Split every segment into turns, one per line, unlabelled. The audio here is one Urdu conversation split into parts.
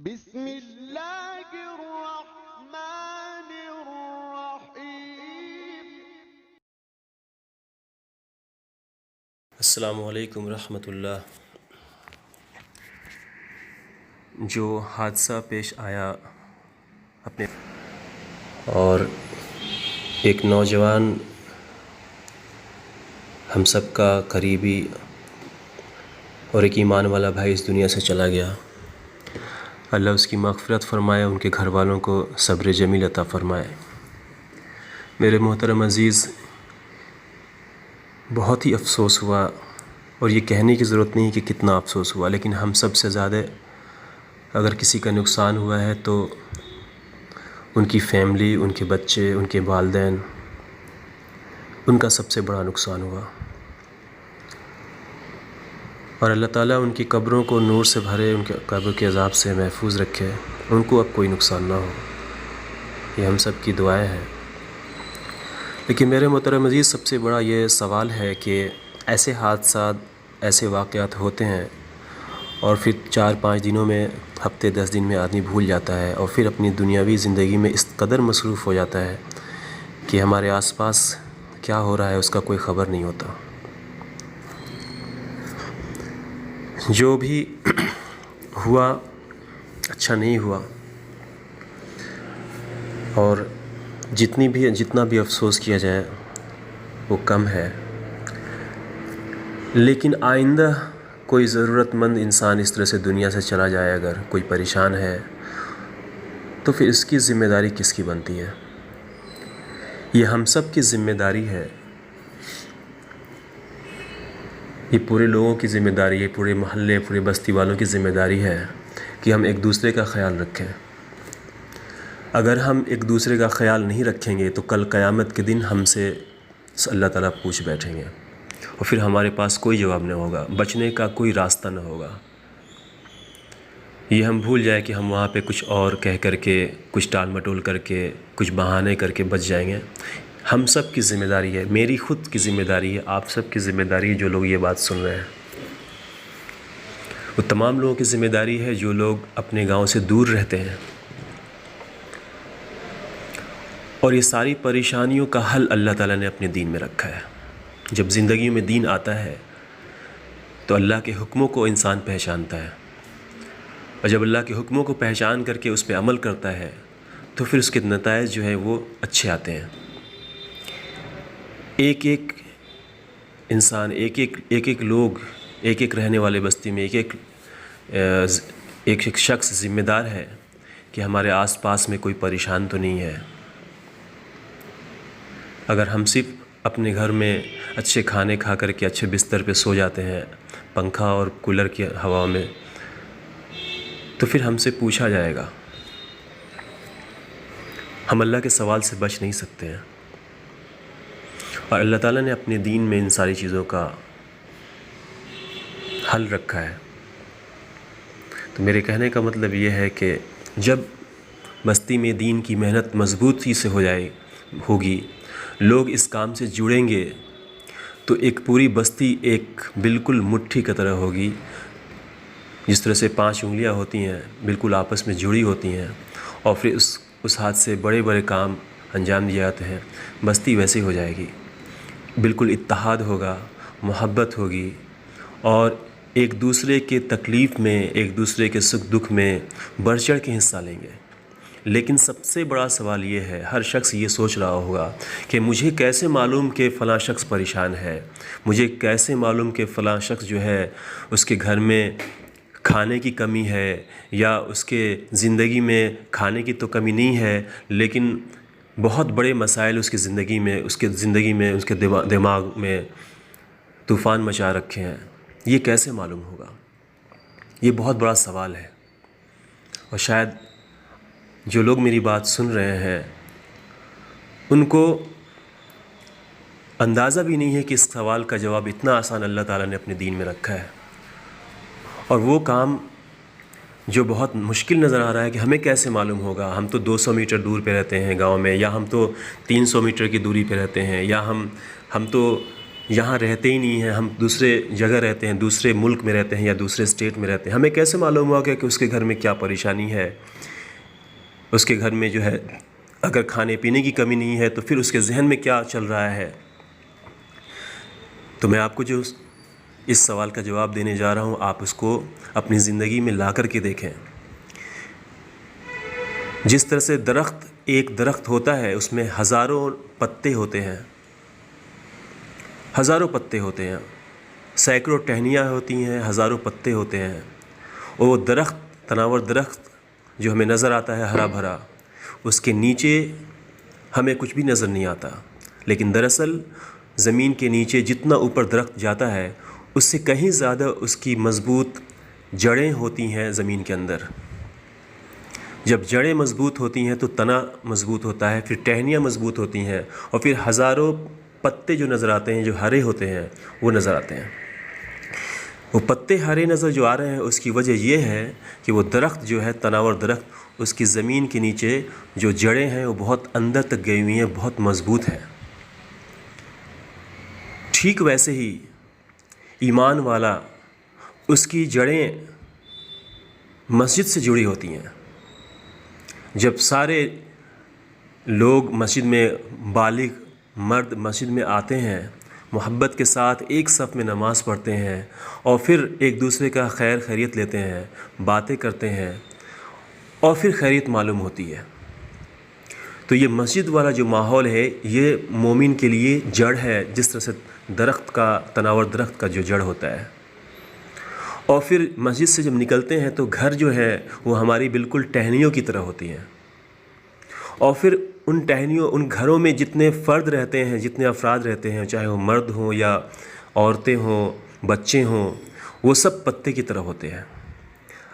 بسم اللہ الرحمن الرحیم۔
السلام علیکم ورحمۃ اللہ۔ جو حادثہ پیش آیا اپنے اور ایک نوجوان ہم سب کا قریبی اور ایک ایمان والا بھائی اس دنیا سے چلا گیا، اللہ اس کی مغفرت فرمائے، ان کے گھر والوں کو صبر جمیل عطا فرمائے۔ میرے محترم عزیز، بہت ہی افسوس ہوا، اور یہ کہنے کی ضرورت نہیں کہ کتنا افسوس ہوا، لیکن ہم سب سے زیادہ اگر کسی کا نقصان ہوا ہے تو ان کی فیملی، ان کے بچے، ان کے والدین، ان کا سب سے بڑا نقصان ہوا۔ اور اللہ تعالیٰ ان کی قبروں کو نور سے بھرے، ان کے قبر کے عذاب سے محفوظ رکھے، ان کو اب کوئی نقصان نہ ہو، یہ ہم سب کی دعائیں ہیں۔ لیکن میرے محترم عزیز، سب سے بڑا یہ سوال ہے کہ ایسے حادثات، ایسے واقعات ہوتے ہیں اور پھر 4-5 دنوں میں، ہفتے 10 دن میں آدمی بھول جاتا ہے، اور پھر اپنی دنیاوی زندگی میں اس قدر مصروف ہو جاتا ہے کہ ہمارے آس پاس کیا ہو رہا ہے اس کا کوئی خبر نہیں ہوتا۔ جو بھی ہوا اچھا نہیں ہوا، اور جتنا بھی افسوس کیا جائے وہ کم ہے، لیکن آئندہ کوئی ضرورت مند انسان اس طرح سے دنیا سے چلا جائے، اگر کوئی پریشان ہے تو پھر اس کی ذمہ داری کس کی بنتی ہے؟ یہ ہم سب کی ذمہ داری ہے، یہ پورے لوگوں کی ذمہ داری ہے، پورے محلے، پورے بستی والوں کی ذمہ داری ہے کہ ہم ایک دوسرے کا خیال رکھیں۔ اگر ہم ایک دوسرے کا خیال نہیں رکھیں گے تو کل قیامت کے دن ہم سے اللہ تعالیٰ پوچھ بیٹھیں گے، اور پھر ہمارے پاس کوئی جواب نہیں ہوگا، بچنے کا کوئی راستہ نہ ہوگا۔ یہ ہم بھول جائیں کہ ہم وہاں پہ کچھ اور کہہ کر کے، کچھ ٹال مٹول کر کے، کچھ بہانے کر کے بچ جائیں گے۔ ہم سب کی ذمہ داری ہے، میری خود کی ذمہ داری ہے، آپ سب کی ذمہ داری ہے جو لوگ یہ بات سن رہے ہیں۔ وہ تمام لوگوں کی ذمہ داری ہے جو لوگ اپنے گاؤں سے دور رہتے ہیں، اور یہ ساری پریشانیوں کا حل اللہ تعالیٰ نے اپنے دین میں رکھا ہے۔ جب زندگی میں دین آتا ہے تو اللہ کے حکموں کو انسان پہچانتا ہے، اور جب اللہ کے حکموں کو پہچان کر کے اس پہ عمل کرتا ہے تو پھر اس کے نتائج جو ہیں وہ اچھے آتے ہیں۔ ایک ایک انسان، ایک لوگ، ایک رہنے والے بستی میں ایک شخص ذمہ دار ہے کہ ہمارے آس پاس میں کوئی پریشان تو نہیں ہے۔ اگر ہم صرف اپنے گھر میں اچھے کھانے کھا کر کے اچھے بستر پہ سو جاتے ہیں، پنکھا اور کولر کی ہوا میں، تو پھر ہم سے پوچھا جائے گا، ہم اللہ کے سوال سے بچ نہیں سکتے ہیں۔ اور اللہ تعالیٰ نے اپنے دین میں ان ساری چیزوں کا حل رکھا ہے۔ تو میرے کہنے کا مطلب یہ ہے کہ جب بستی میں دین کی محنت مضبوطی سے ہوگی، لوگ اس کام سے جڑیں گے، تو ایک پوری بستی ایک بالکل مٹھی کی طرح ہوگی، جس طرح سے 5 انگلیاں ہوتی ہیں بالکل آپس میں جڑی ہوتی ہیں، اور پھر اس ہاتھ سے بڑے بڑے کام انجام دیے جاتے ہیں۔ بستی ویسے ہو جائے گی، بالکل اتحاد ہوگا، محبت ہوگی، اور ایک دوسرے کے تکلیف میں، ایک دوسرے کے سکھ دکھ میں بڑھ چڑھ کے حصہ لیں گے۔ لیکن سب سے بڑا سوال یہ ہے، ہر شخص یہ سوچ رہا ہوگا کہ مجھے کیسے معلوم کہ فلاں شخص پریشان ہے، مجھے کیسے معلوم کہ فلاں شخص جو ہے اس کے گھر میں کھانے کی کمی ہے، یا اس کے زندگی میں کھانے کی تو کمی نہیں ہے، لیکن بہت بڑے مسائل اس کی زندگی میں، اس کے دماغ میں طوفان مچا رکھے ہیں۔ یہ کیسے معلوم ہوگا؟ یہ بہت بڑا سوال ہے، اور شاید جو لوگ میری بات سن رہے ہیں ان کو اندازہ بھی نہیں ہے کہ اس سوال کا جواب اتنا آسان اللہ تعالیٰ نے اپنے دین میں رکھا ہے۔ اور وہ کام جو بہت مشکل نظر آ رہا ہے کہ ہمیں کیسے معلوم ہوگا، ہم تو 200 میٹر دور پہ رہتے ہیں گاؤں میں، یا ہم تو 300 میٹر کی دوری پہ رہتے ہیں، یا ہم تو یہاں رہتے ہی نہیں ہیں، ہم دوسرے جگہ رہتے ہیں، دوسرے ملک میں رہتے ہیں یا دوسرے اسٹیٹ میں رہتے ہیں، ہمیں کیسے معلوم ہوا کہ اس کے گھر میں کیا پریشانی ہے؟ اس کے گھر میں جو ہے اگر کھانے پینے کی کمی نہیں ہے تو پھر اس کے ذہن میں کیا چل رہا ہے؟ تو میں آپ کو جو اس سوال کا جواب دینے جا رہا ہوں، آپ اس کو اپنی زندگی میں لا کر کے دیکھیں۔ جس طرح سے ایک درخت ہوتا ہے، اس میں ہزاروں پتے ہوتے ہیں، ہزاروں پتے ہوتے ہیں، سینکڑوں ٹہنیاں ہوتی ہیں، ہزاروں پتے ہوتے ہیں، اور وہ درخت، تناور درخت جو ہمیں نظر آتا ہے ہرا بھرا، اس کے نیچے ہمیں کچھ بھی نظر نہیں آتا، لیکن دراصل زمین کے نیچے جتنا اوپر درخت جاتا ہے اس سے کہیں زیادہ اس کی مضبوط جڑیں ہوتی ہیں زمین کے اندر۔ جب جڑیں مضبوط ہوتی ہیں تو تنا مضبوط ہوتا ہے، پھر ٹہنیاں مضبوط ہوتی ہیں، اور پھر ہزاروں پتے جو نظر آتے ہیں، جو ہرے ہوتے ہیں، وہ نظر آتے ہیں۔ وہ پتے ہرے نظر جو آ رہے ہیں، اس کی وجہ یہ ہے کہ وہ درخت جو ہے، تناور درخت، اس کی زمین کے نیچے جو جڑیں ہیں وہ بہت اندر تک گئی ہوئی ہیں، بہت مضبوط ہیں۔ ٹھیک ویسے ہی ایمان والا، اس کی جڑیں مسجد سے جڑی ہوتی ہیں۔ جب سارے لوگ مسجد میں، بالغ مرد مسجد میں آتے ہیں، محبت کے ساتھ ایک صف میں نماز پڑھتے ہیں، اور پھر ایک دوسرے کا خیر خیریت لیتے ہیں، باتیں کرتے ہیں، اور پھر خیریت معلوم ہوتی ہے، تو یہ مسجد والا جو ماحول ہے، یہ مومن کے لیے جڑ ہے، جس طرح سے درخت کا، تناور درخت کا جو جڑ ہوتا ہے۔ اور پھر مسجد سے جب نکلتے ہیں تو گھر جو ہے وہ ہماری بالکل ٹہنیوں کی طرح ہوتی ہیں، اور پھر ان ٹہنیوں، ان گھروں میں جتنے فرد رہتے ہیں، جتنے افراد رہتے ہیں، چاہے وہ مرد ہوں یا عورتیں ہوں، بچے ہوں، وہ سب پتے کی طرح ہوتے ہیں۔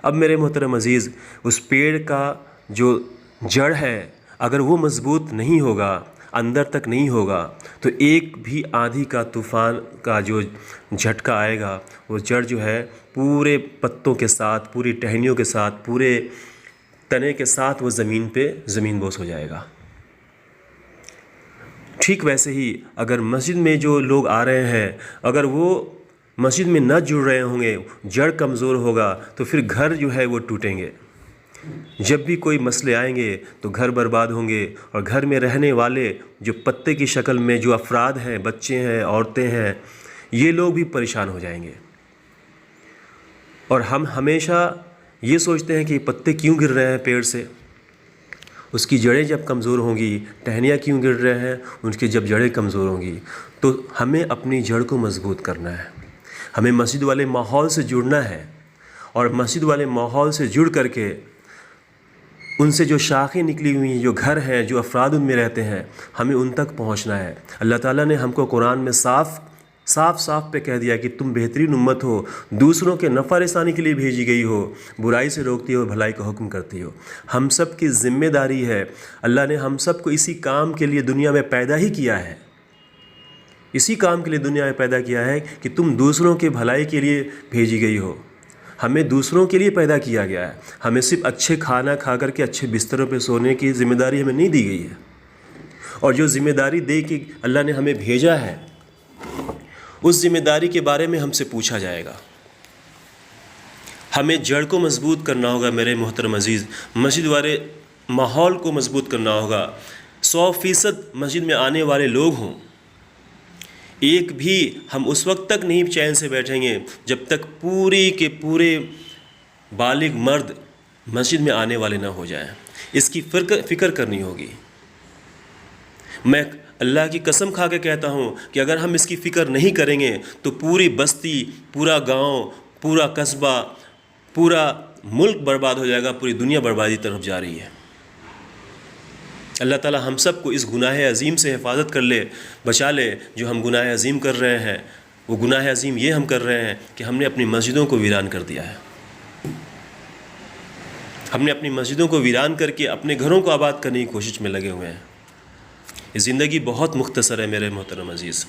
اب میرے محترم عزیز، اس پیڑ کا جو جڑ ہے اگر وہ مضبوط نہیں ہوگا، اندر تک نہیں ہوگا، تو ایک بھی آندھی کا، طوفان کا جو جھٹکا آئے گا، وہ جڑ جو ہے پورے پتوں کے ساتھ، پوری ٹہنیوں کے ساتھ، پورے تنے کے ساتھ وہ زمین پہ زمین بوس ہو جائے گا۔ ٹھیک ویسے ہی اگر مسجد میں جو لوگ آ رہے ہیں، اگر وہ مسجد میں نہ جڑ رہے ہوں گے، جڑ کمزور ہوگا، تو پھر گھر جو ہے وہ ٹوٹیں گے۔ جب بھی کوئی مسئلے آئیں گے تو گھر برباد ہوں گے، اور گھر میں رہنے والے جو پتے کی شکل میں جو افراد ہیں، بچے ہیں، عورتیں ہیں، یہ لوگ بھی پریشان ہو جائیں گے۔ اور ہم ہمیشہ یہ سوچتے ہیں کہ یہ پتے کیوں گر رہے ہیں پیڑ سے؟ اس کی جڑیں جب کمزور ہوں گی، ٹہنیاں کیوں گر رہے ہیں؟ ان کی جب جڑیں کمزور ہوں گی، تو ہمیں اپنی جڑ کو مضبوط کرنا ہے، ہمیں مسجد والے ماحول سے جڑنا ہے، اور مسجد والے ماحول سے جڑ کر کے ان سے جو شاخیں نکلی ہوئی ہیں، جو گھر ہیں، جو افراد ان میں رہتے ہیں، ہمیں ان تک پہنچنا ہے۔ اللہ تعالیٰ نے ہم کو قرآن میں صاف پہ کہہ دیا کہ تم بہترین امت ہو، دوسروں کے نفع رسانی کے لیے بھیجی گئی ہو، برائی سے روکتی ہو، بھلائی کا حکم کرتی ہو۔ ہم سب کی ذمہ داری ہے، اللہ نے ہم سب کو اسی کام کے لیے دنیا میں پیدا ہی کیا ہے، اسی کام کے لیے دنیا میں پیدا کیا ہے کہ تم دوسروں کے بھلائی کے لیے بھیجی گئی ہو۔ ہمیں دوسروں کے لیے پیدا کیا گیا ہے، ہمیں صرف اچھے کھانا کھا کر کے اچھے بستروں پہ سونے کی ذمہ داری ہمیں نہیں دی گئی ہے، اور جو ذمہ داری دے کے اللہ نے ہمیں بھیجا ہے، اس ذمہ داری کے بارے میں ہم سے پوچھا جائے گا۔ ہمیں جڑ کو مضبوط کرنا ہوگا میرے محترم عزیز، مسجد والے ماحول کو مضبوط کرنا ہوگا۔ 100% مسجد میں آنے والے لوگ ہوں، ایک بھی ہم اس وقت تک نہیں چین سے بیٹھیں گے جب تک پوری کے پورے بالغ مرد مسجد میں آنے والے نہ ہو جائیں۔ اس کی فکر کرنی ہوگی۔ میں اللہ کی قسم کھا کے کہتا ہوں کہ اگر ہم اس کی فکر نہیں کریں گے تو پوری بستی، پورا گاؤں، پورا قصبہ، پورا ملک برباد ہو جائے گا، پوری دنیا بربادی طرف جا رہی ہے۔ اللہ تعالی ہم سب کو اس گناہ عظیم سے حفاظت کر لے، بچا لے جو ہم گناہ عظیم کر رہے ہیں۔ وہ گناہ عظیم یہ ہم کر رہے ہیں کہ ہم نے اپنی مسجدوں کو ویران کر دیا ہے، ہم نے اپنی مسجدوں کو ویران کر کے اپنے گھروں کو آباد کرنے کی کوشش میں لگے ہوئے ہیں۔ یہ زندگی بہت مختصر ہے میرے محترم عزیز،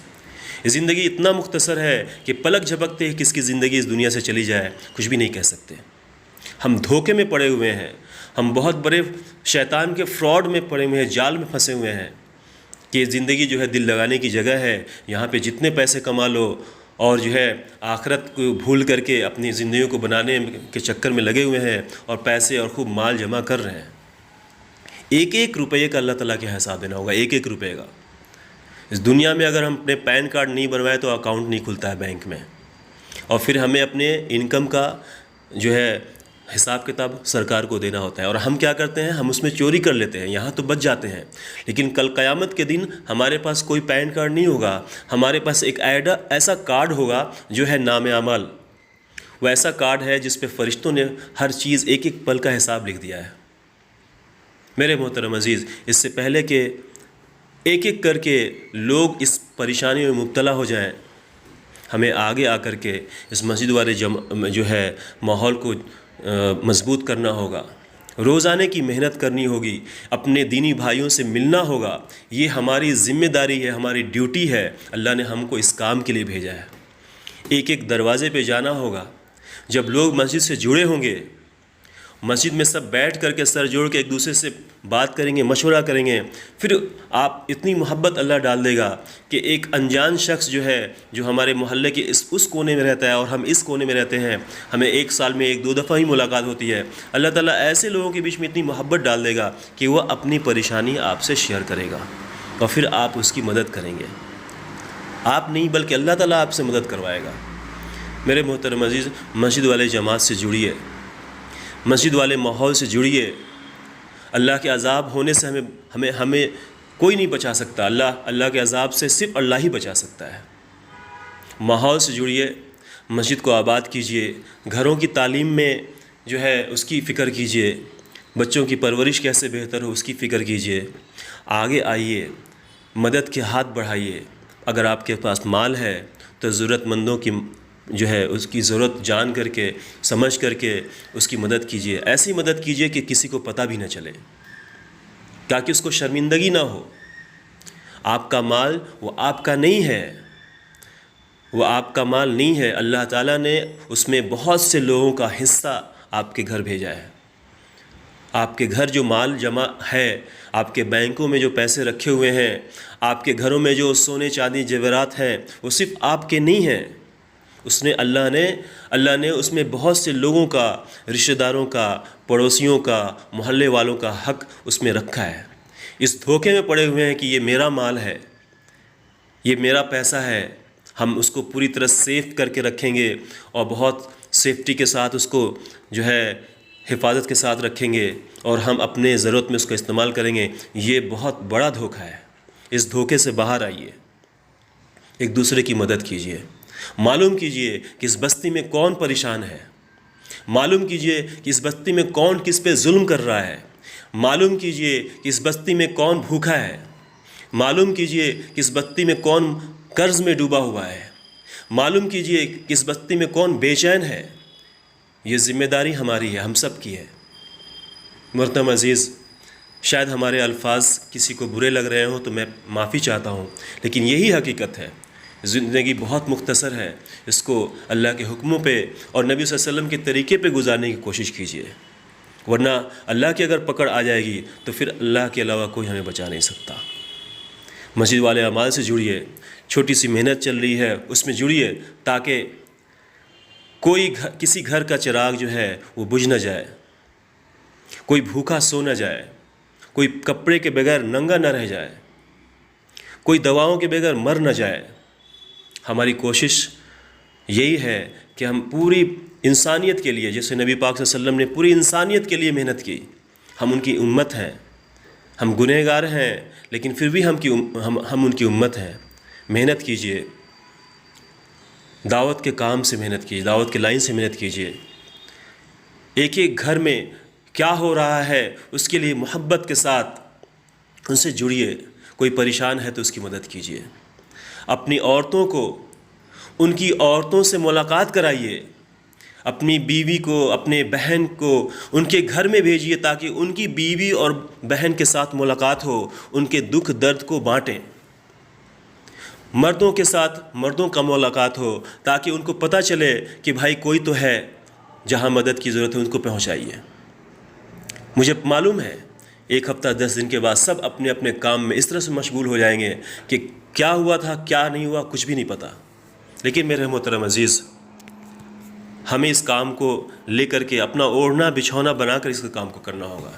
یہ زندگی اتنا مختصر ہے کہ پلک جھپکتے ہی کس کی زندگی اس دنیا سے چلی جائے کچھ بھی نہیں کہہ سکتے۔ ہم دھوکے میں پڑے ہوئے ہیں، ہم بہت بڑے شیطان کے فراڈ میں پڑے ہوئے ہیں، جال میں پھنسے ہوئے ہیں۔ کہ زندگی جو ہے دل لگانے کی جگہ ہے، یہاں پہ جتنے پیسے کما لو، اور جو ہے آخرت کو بھول کر کے اپنی زندگیوں کو بنانے کے چکر میں لگے ہوئے ہیں اور پیسے اور خوب مال جمع کر رہے ہیں۔ ایک ایک روپے کا اللہ تعالیٰ کے حساب دینا ہوگا، ایک ایک روپے کا۔ اس دنیا میں اگر ہم اپنے پین کارڈ نہیں بنوائے تو اکاؤنٹ نہیں کھلتا ہے بینک میں، اور پھر ہمیں اپنے انکم کا جو ہے حساب کتاب سرکار کو دینا ہوتا ہے، اور ہم کیا کرتے ہیں، ہم اس میں چوری کر لیتے ہیں، یہاں تو بچ جاتے ہیں، لیکن کل قیامت کے دن ہمارے پاس کوئی پین کارڈ نہیں ہوگا، ہمارے پاس ایک ایسا کارڈ ہوگا جو ہے نام اعمال۔ وہ ایسا کارڈ ہے جس پہ فرشتوں نے ہر چیز ایک ایک پل کا حساب لکھ دیا ہے۔ میرے محترم عزیز، اس سے پہلے کہ ایک ایک کر کے لوگ اس پریشانی میں مبتلا ہو جائیں، ہمیں آگے آ کر کے اس مسجد والے جو ہے ماحول کو مضبوط کرنا ہوگا، روزانے کی محنت کرنی ہوگی، اپنے دینی بھائیوں سے ملنا ہوگا۔ یہ ہماری ذمہ داری ہے، ہماری ڈیوٹی ہے، اللہ نے ہم کو اس کام کے لیے بھیجا ہے۔ ایک ایک دروازے پہ جانا ہوگا۔ جب لوگ مسجد سے جڑے ہوں گے، مسجد میں سب بیٹھ کر کے سر جوڑ کے ایک دوسرے سے بات کریں گے، مشورہ کریں گے، پھر آپ اتنی محبت اللہ ڈال دے گا کہ ایک انجان شخص جو ہے، جو ہمارے محلے کے اس کونے میں رہتا ہے اور ہم اس کونے میں رہتے ہیں، ہمیں ایک سال میں ایک دو دفعہ ہی ملاقات ہوتی ہے، اللہ تعالیٰ ایسے لوگوں کے بیچ میں اتنی محبت ڈال دے گا کہ وہ اپنی پریشانی آپ سے شیئر کرے گا، اور پھر آپ اس کی مدد کریں گے۔ آپ نہیں بلکہ اللہ تعالیٰ آپ سے مدد کروائے گا۔ میرے محترم عزیز، مسجد والے جماعت سے جڑیے، مسجد والے ماحول سے جڑیے۔ اللہ کے عذاب ہونے سے ہمیں کوئی نہیں بچا سکتا، اللہ کے عذاب سے صرف اللہ ہی بچا سکتا ہے۔ ماحول سے جڑیے، مسجد کو آباد کیجیے، گھروں کی تعلیم میں جو ہے اس کی فکر کیجیے، بچوں کی پرورش کیسے بہتر ہو اس کی فکر کیجیے۔ آگے آئیے، مدد کے ہاتھ بڑھائیے۔ اگر آپ کے پاس مال ہے تو ضرورت مندوں کی جو ہے اس کی ضرورت جان کر کے، سمجھ کر کے اس کی مدد کیجیے۔ ایسی مدد کیجیے کہ کسی کو پتہ بھی نہ چلے، تاکہ اس کو شرمندگی نہ ہو۔ آپ کا مال وہ آپ کا نہیں ہے، وہ آپ کا مال نہیں ہے، اللہ تعالیٰ نے اس میں بہت سے لوگوں کا حصہ آپ کے گھر بھیجا ہے۔ آپ کے گھر جو مال جمع ہے، آپ کے بینکوں میں جو پیسے رکھے ہوئے ہیں، آپ کے گھروں میں جو سونے چاندی زیورات ہیں، وہ صرف آپ کے نہیں ہیں، اللہ نے اس میں بہت سے لوگوں کا، رشتہ داروں کا، پڑوسیوں کا، محلے والوں کا حق اس میں رکھا ہے۔ اس دھوکے میں پڑے ہوئے ہیں کہ یہ میرا مال ہے، یہ میرا پیسہ ہے، ہم اس کو پوری طرح سیف کر کے رکھیں گے اور بہت سیفٹی کے ساتھ اس کو جو ہے حفاظت کے ساتھ رکھیں گے، اور ہم اپنے ضرورت میں اس کا استعمال کریں گے۔ یہ بہت بڑا دھوکہ ہے۔ اس دھوکے سے باہر آئیے، ایک دوسرے کی مدد کیجیے۔ معلوم کیجئے کہ اس بستی میں کون پریشان ہے، معلوم کیجئے کہ اس بستی میں کون کس پہ ظلم کر رہا ہے، معلوم کیجئے کہ اس بستی میں کون بھوکا ہے، معلوم کیجئے کہ اس بستی میں کون قرض میں ڈوبا ہوا ہے، معلوم کیجئے کہ اس بستی میں کون بے چین ہے۔ یہ ذمہ داری ہماری ہے، ہم سب کی ہے۔ محترم عزیز، شاید ہمارے الفاظ کسی کو برے لگ رہے ہوں تو میں معافی چاہتا ہوں، لیکن یہی حقیقت ہے۔ زندگی بہت مختصر ہے، اس کو اللہ کے حکموں پہ اور نبی صلی اللہ علیہ وسلم کے طریقے پہ گزارنے کی کوشش کیجیے، ورنہ اللہ کی اگر پکڑ آ جائے گی تو پھر اللہ کے علاوہ کوئی ہمیں بچا نہیں سکتا۔ مسجد والے اعمال سے جڑیے، چھوٹی سی محنت چل رہی ہے اس میں جڑیے، تاکہ کسی گھر کا چراغ جو ہے وہ بجھ نہ جائے، کوئی بھوکا سو نہ جائے، کوئی کپڑے کے بغیر ننگا نہ رہ جائے، کوئی دواؤں کے بغیر مر نہ جائے۔ ہماری کوشش یہی ہے کہ ہم پوری انسانیت کے لیے، جیسے نبی پاک صلی اللہ علیہ وسلم نے پوری انسانیت کے لیے محنت کی، ہم ان کی امت ہیں، ہم گنہگار ہیں لیکن پھر بھی ہم ان کی امت ہیں۔ محنت کیجئے، دعوت کے کام سے محنت کیجئے، دعوت کے لائن سے محنت کیجئے۔ ایک ایک گھر میں کیا ہو رہا ہے اس کے لیے محبت کے ساتھ ان سے جڑیے، کوئی پریشان ہے تو اس کی مدد کیجئے۔ اپنی عورتوں کو ان کی عورتوں سے ملاقات کرائیے، اپنی بیوی کو، اپنے بہن کو ان کے گھر میں بھیجیے تاکہ ان کی بیوی اور بہن کے ساتھ ملاقات ہو، ان کے دکھ درد کو بانٹیں۔ مردوں کے ساتھ مردوں کا ملاقات ہو تاکہ ان کو پتہ چلے کہ بھائی کوئی تو ہے، جہاں مدد کی ضرورت ہے ان کو پہنچائیے۔ مجھے معلوم ہے 1 ہفتہ 10 دن کے بعد سب اپنے اپنے کام میں اس طرح سے مشغول ہو جائیں گے کہ کیا ہوا تھا کیا نہیں ہوا کچھ بھی نہیں پتہ۔ لیکن میرے محترم عزیز، ہمیں اس کام کو لے کر کے اپنا اوڑھنا بچھونا بنا کر اس کام کو کرنا ہوگا۔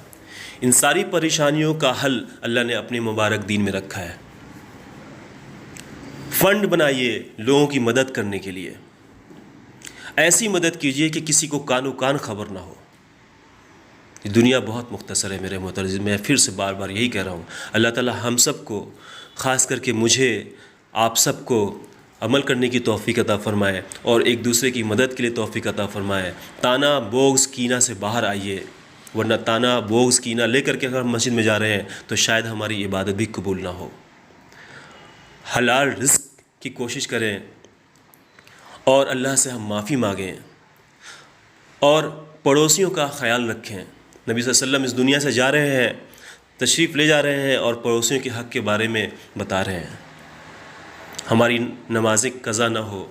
ان ساری پریشانیوں کا حل اللہ نے اپنے مبارک دین میں رکھا ہے۔ فنڈ بنائیے لوگوں کی مدد کرنے کے لیے، ایسی مدد کیجیے کہ کسی کو کانو کان خبر نہ ہو۔ یہ دنیا بہت مختصر ہے میرے محترم، میں پھر سے بار بار یہی کہہ رہا ہوں، اللہ تعالی ہم سب کو، خاص کر کے مجھے، آپ سب کو عمل کرنے کی توفیق عطا فرمائے اور ایک دوسرے کی مدد کے لیے توفیق عطا فرمائے۔ تانا بغض کینہ سے باہر آئیے، ورنہ تانا بغض کینہ لے کر کے اگر ہم مسجد میں جا رہے ہیں تو شاید ہماری عبادت بھی قبول نہ ہو۔ حلال رزق کی کوشش کریں اور اللہ سے ہم معافی مانگیں اور پڑوسیوں کا خیال رکھیں۔ نبی صلی اللہ علیہ وسلم اس دنیا سے جا رہے ہیں، تشریف لے جا رہے ہیں اور پڑوسیوں کے حق کے بارے میں بتا رہے ہیں۔ ہماری نمازیں قضا نہ ہو،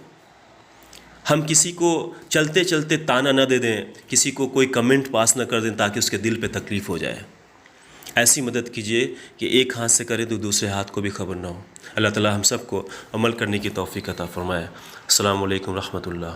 ہم کسی کو چلتے چلتے تانا نہ دے دیں، کسی کو کوئی کمنٹ پاس نہ کر دیں تاکہ اس کے دل پہ تکلیف ہو جائے۔ ایسی مدد کیجیے کہ ایک ہاتھ سے کرے تو دوسرے ہاتھ کو بھی خبر نہ ہو۔ اللہ تعالی ہم سب کو عمل کرنے کی توفیق عطا فرمائے۔ السلام علیکم ورحمۃ اللہ۔